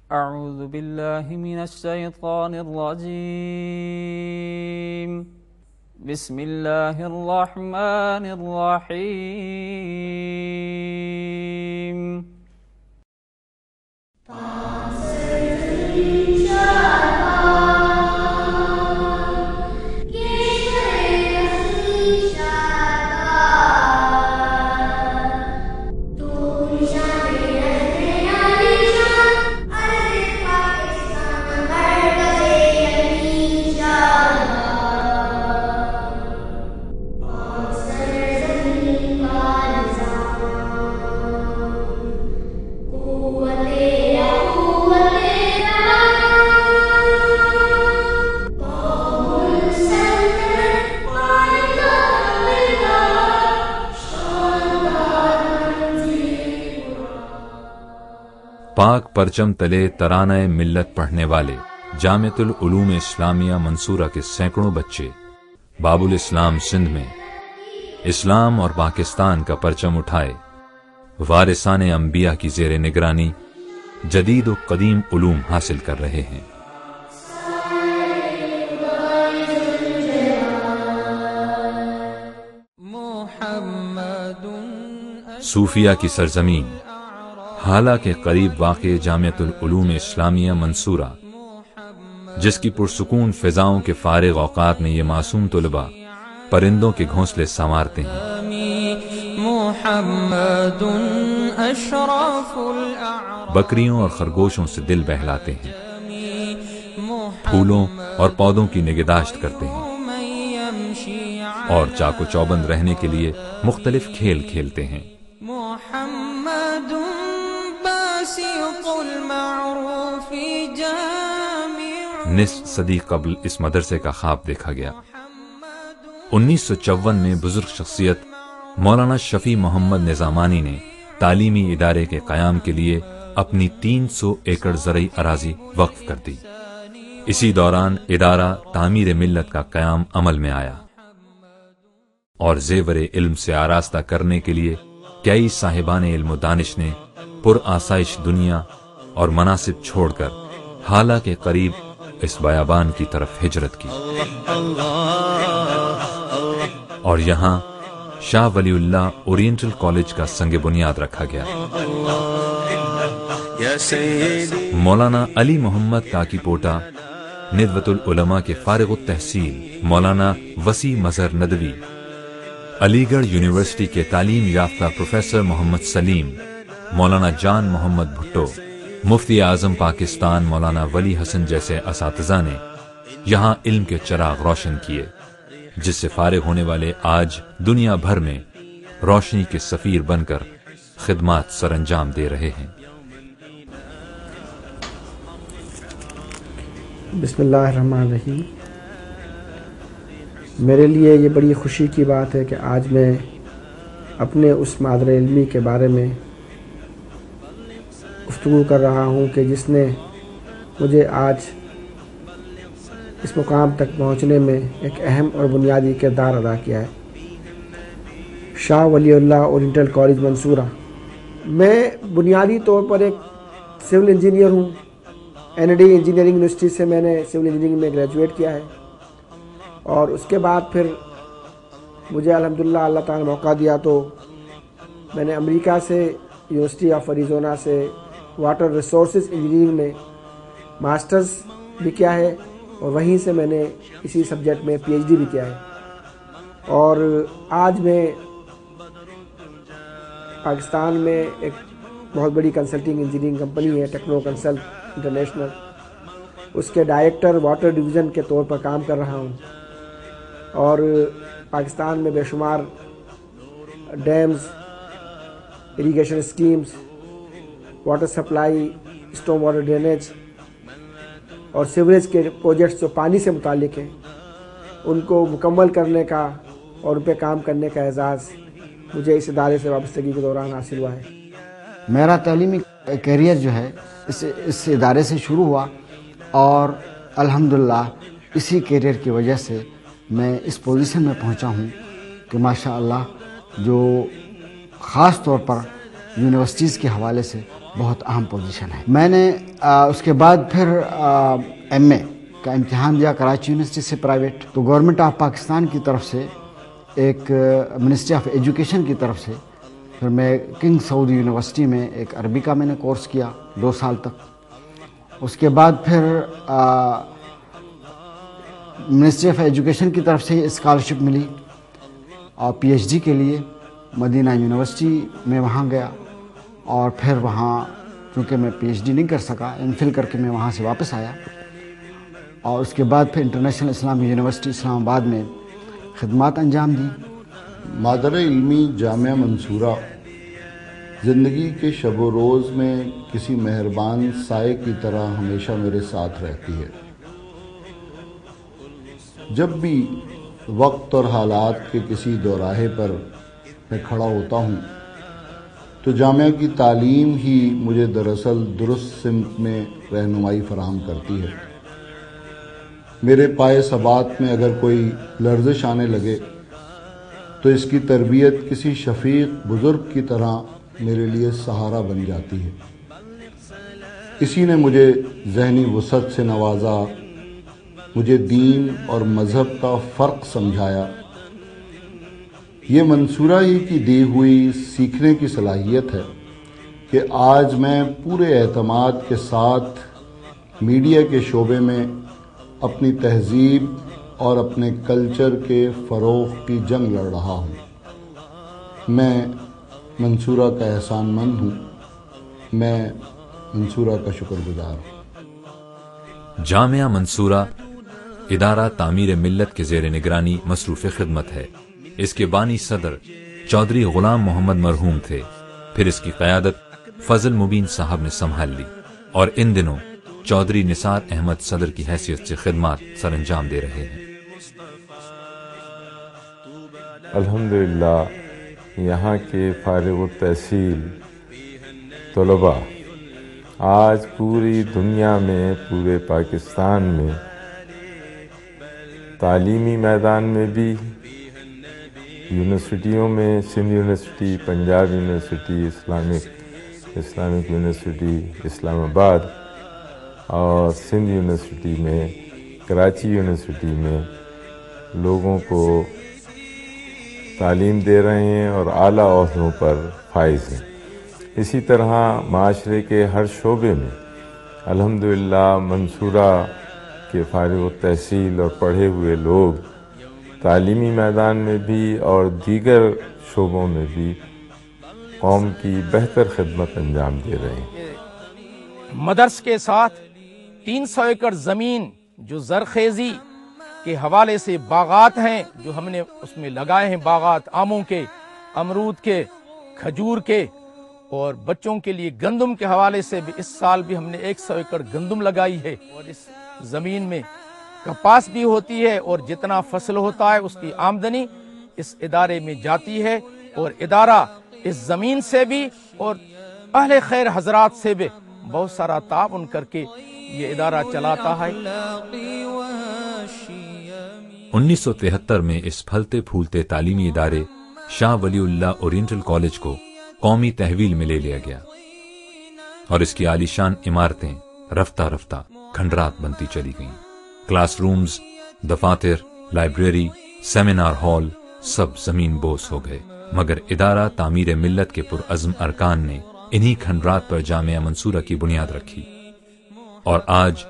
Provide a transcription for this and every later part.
أعوذ بالله من الشيطان الرجيم. بسم الله الرحمن الرحيم. پاک پرچم تلے ترانہ ملت پڑھنے والے جامعۃ العلوم اسلامیہ منصورہ کے سینکڑوں بچے باب الاسلام سندھ میں اسلام اور پاکستان کا پرچم اٹھائے وارثان انبیاء کی زیر نگرانی جدید و قدیم علوم حاصل کر رہے ہیں۔ صوفیہ کی سرزمین حالہ کے قریب واقع جامعۃ العلوم اسلامیہ منصورہ، جس کی پرسکون فضاؤں کے فارغ اوقات میں یہ معصوم طلباء پرندوں کے گھونسلے سنوارتے ہیں، بکریوں اور خرگوشوں سے دل بہلاتے ہیں، پھولوں اور پودوں کی نگہداشت کرتے ہیں اور چاق و چوبند رہنے کے لیے مختلف کھیل کھیلتے ہیں۔ نصف صدی قبل اس مدرسے کا خواب دیکھا گیا۔ 1954 میں بزرگ شخصیت مولانا شفیع محمد نظامانی نے تعلیمی ادارے کے قیام کے لیے اپنی 300 ایکڑ زرعی اراضی وقف کر دی۔ اسی دوران ادارہ تعمیر ملت کا قیام عمل میں آیا اور زیور علم سے آراستہ کرنے کے لیے کئی صاحبان علم و دانش نے پر آسائش دنیا اور مناصب چھوڑ کر حالہ کے قریب اس بیابان کی طرف ہجرت کی اور یہاں شاہ ولی اللہ اورینٹل کالج کا سنگ بنیاد رکھا گیا۔ مولانا علی محمد کاکی پوٹا ندوۃ العلماء کے فارغ التحصیل مولانا وسیع مظہر ندوی، علی گڑھ یونیورسٹی کے تعلیم یافتہ پروفیسر محمد سلیم، مولانا جان محمد بھٹو، مفتی اعظم پاکستان مولانا ولی حسن جیسے اساتذہ نے یہاں علم کے چراغ روشن کیے، جس سے فارغ ہونے والے آج دنیا بھر میں روشنی کے سفیر بن کر خدمات سر انجام دے رہے ہیں۔ بسم اللہ الرحمن الرحیم۔ میرے لیے یہ بڑی خوشی کی بات ہے کہ آج میں اپنے اس مادر علمی کے بارے میں گفتگو کر رہا ہوں کہ جس نے مجھے آج اس مقام تک پہنچنے میں ایک اہم اور بنیادی کردار ادا کیا ہے۔ شاہ ولی اللہ اورینٹل کالج منصورہ۔ میں بنیادی طور پر ایک سول انجینئر ہوں۔ NID انجینئرنگ یونیورسٹی سے میں نے سول انجینئرنگ میں گریجویٹ کیا ہے اور اس کے بعد پھر مجھے الحمدللہ اللہ تعالیٰ نے موقع دیا تو میں نے امریکہ سے یونیورسٹی آف ایریزونا سے واٹر ریسورسز انجینئرنگ میں ماسٹرز بھی کیا ہے اور وہیں سے میں نے اسی سبجیکٹ میں PhD بھی کیا ہے، اور آج میں پاکستان میں ایک بہت بڑی کنسلٹنگ انجینئرنگ کمپنی ہے ٹیکنو کنسلٹ انٹرنیشنل، اس کے ڈائریکٹر واٹر ڈویژن کے طور پر کام کر رہا ہوں، اور پاکستان میں بے شمار dams, irrigation schemes, water supply, storm water drainage اور سیوریج کے پروجیکٹس جو پانی سے متعلق ہیں ان کو مکمل کرنے کا اور ان پہ کام کرنے کا اعزاز مجھے اس ادارے سے وابستگی کے دوران حاصل ہوا ہے۔ میرا تعلیمی کیریئر جو ہے اس ادارے سے شروع ہوا اور الحمدللہ اسی کیریئر کی وجہ سے میں اس پوزیشن میں پہنچا ہوں کہ ماشاءاللہ جو خاص طور پر یونیورسٹیز کے حوالے سے بہت اہم پوزیشن ہے. میں نے اس کے بعد پھر ایم اے کا امتحان دیا کراچی یونیورسٹی سے پرائیویٹ. تو گورنمنٹ آف پاکستان کی طرف سے ایک منسٹری آف ایجوکیشن کی طرف سے پھر میں کنگ سعود یونیورسٹی میں ایک عربی کا میں نے کورس کیا 2 سال تک. اس کے بعد پھر منسٹری آف ایجوکیشن کی طرف سے اسکالرشپ ملی اور پی ایچ ڈی کے لیے مدینہ یونیورسٹی میں وہاں گیا. اور پھر وہاں چونکہ میں پی ایچ ڈی نہیں کر سکا، ایم فل کر کے میں وہاں سے واپس آیا اور اس کے بعد پھر انٹرنیشنل اسلامی یونیورسٹی اسلام آباد میں خدمات انجام دی. مادر علمی جامعہ منصورہ زندگی کے شب و روز میں کسی مہربان سائے کی طرح ہمیشہ میرے ساتھ رہتی ہے. جب بھی وقت اور حالات کے کسی دوراہے پر میں کھڑا ہوتا ہوں تو جامعہ کی تعلیم ہی مجھے دراصل درست سمت میں رہنمائی فراہم کرتی ہے. میرے پائے ثبات میں اگر کوئی لرزش آنے لگے تو اس کی تربیت کسی شفیق بزرگ کی طرح میرے لیے سہارا بن جاتی ہے. اسی نے مجھے ذہنی وسعت سے نوازا، مجھے دین اور مذہب کا فرق سمجھایا. یہ منصورہ ہی کی دی ہوئی سیکھنے کی صلاحیت ہے کہ آج میں پورے اعتماد کے ساتھ میڈیا کے شعبے میں اپنی تہذیب اور اپنے کلچر کے فروغ کی جنگ لڑ رہا ہوں. میں منصورہ کا احسان مند ہوں، میں منصورہ کا شکر گزار ہوں. جامعہ منصورہ ادارہ تعمیر ملت کے زیر نگرانی مصروف خدمت ہے. اس کے بانی صدر چودھری غلام محمد مرحوم تھے. پھر اس کی قیادت فضل مبین صاحب نے سنبھال لی اور ان دنوں چودھری نثار احمد صدر کی حیثیت سے خدمات سر انجام دے رہے ہیں. الحمدللہ یہاں کے فارغ التحصیل طلباء آج پوری دنیا میں، پورے پاکستان میں تعلیمی میدان میں بھی، یونیورسٹیوں میں، Sindh university, Punjab university, Islamic university Islamabad اور سندھ یونیورسٹی میں، کراچی یونیورسٹی میں لوگوں کو تعلیم دے رہے ہیں اور اعلیٰ عہدوں پر فائز ہیں. اسی طرح معاشرے کے ہر شعبے میں الحمدللہ منصورہ کے فارغ التحصیل اور پڑھے ہوئے لوگ تعلیمی میدان میں بھی اور دیگر شعبوں میں بھی قوم کی بہتر خدمت انجام دے رہے ہیں. مدرس کے ساتھ 300 ایکڑ زمین جو زرخیزی کے حوالے سے باغات ہیں جو ہم نے اس میں لگائے ہیں، باغات آموں کے، امرود کے، کھجور کے، اور بچوں کے لیے گندم کے حوالے سے بھی اس سال بھی ہم نے 100 ایکڑ گندم لگائی ہے. اور اس زمین میں کپاس بھی ہوتی ہے اور جتنا فصل ہوتا ہے اس کی آمدنی اس ادارے میں جاتی ہے. اور ادارہ اس زمین سے بھی اور اہل خیر حضرات سے بھی بہت سارا تعاون کر کے یہ ادارہ چلاتا ہے. 1973 میں اس پھلتے پھولتے تعلیمی ادارے شاہ ولی اللہ اورینٹل کالج کو قومی تحویل میں لے لیا گیا اور اس کی عالیشان عمارتیں رفتہ رفتہ کھنڈرات بنتی چلی گئیں. کلاس رومز، دفاتر، لائبریری، سیمینار ہال سب زمین بوس ہو گئے. مگر ادارہ تعمیر ملت کے پرعزم ارکان نے انہی کھنڈرات پر جامعہ منصورہ کی بنیاد رکھی اور آج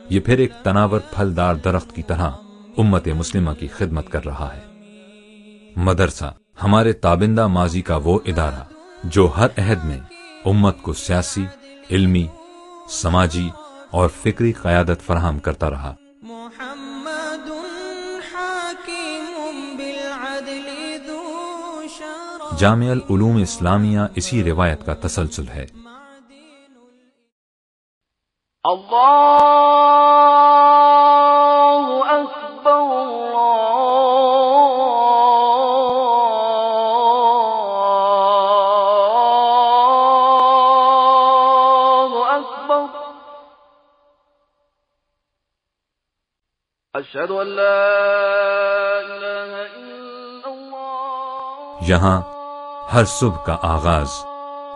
یہ پھر ایک تناور پھلدار درخت کی طرح امت مسلمہ کی خدمت کر رہا ہے. مدرسہ ہمارے تابندہ ماضی کا وہ ادارہ جو ہر عہد میں امت کو سیاسی، علمی، سماجی اور فکری قیادت فراہم کرتا رہا. جامعہ العلوم اسلامیہ اسی روایت کا تسلسل ہے. اللہ اکبر اللہ اکبر اشہد ان لا الہ الا اللہ. یہاں ہر صبح کا آغاز